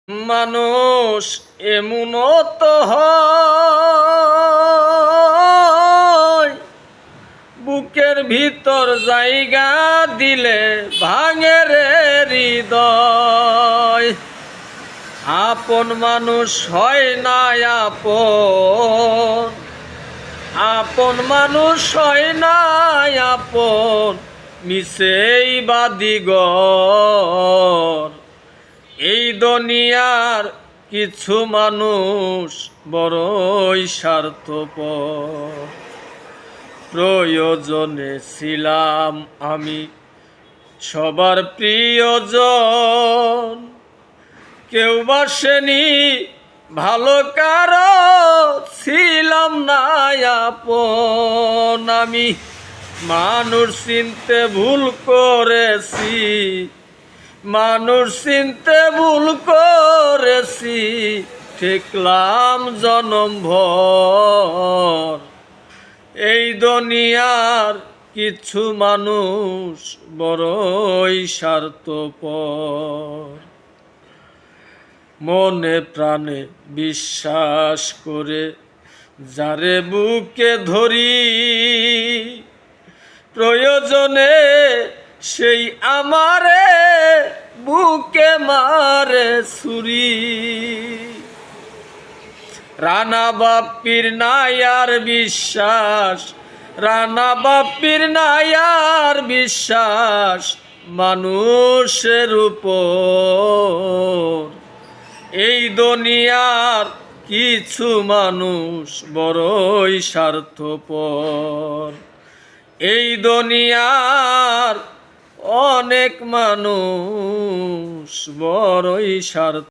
মানুষ এমনও তো হয়, বুকের ভিতর জায়গা দিলে ভাঙে রে হৃদয়। আপন মানুষ হয় না আপন, আপন মানুষ হয় না আপন, মিছেই বাদিগর। এই দুনিয়ার কিছু মানুষ বড়ই স্বার্থপর। প্রয়োজনে ছিলাম আমি সবার প্রিয়জন, কেউ বাসেনি ভালো কারো ছিলাম না আপন। আমি মানুষ চিনতে ভুল করেছি, মানুষ চিনতে ভুল করেছি, ঠেকলাম জনম ভর। এই দুনিয়ার কিছু মানুষ বড়ই স্বার্থপর। মনে প্রাণে বিশ্বাস করে যারে বুকে ধরি, প্রয়োজনে সেই আমারে বুকে মারে ছুরি। রানা বাপ্পির নায়ার বিশ্বাস, রানা বাপ্পির নায়ার বিশ্বাস মানুষের উপর। এই দুনিয়ার কিছু মানুষ বড়ই স্বার্থপর। এই দুনিয়ার অনেক মানুষ বড়ই স্বার্থ।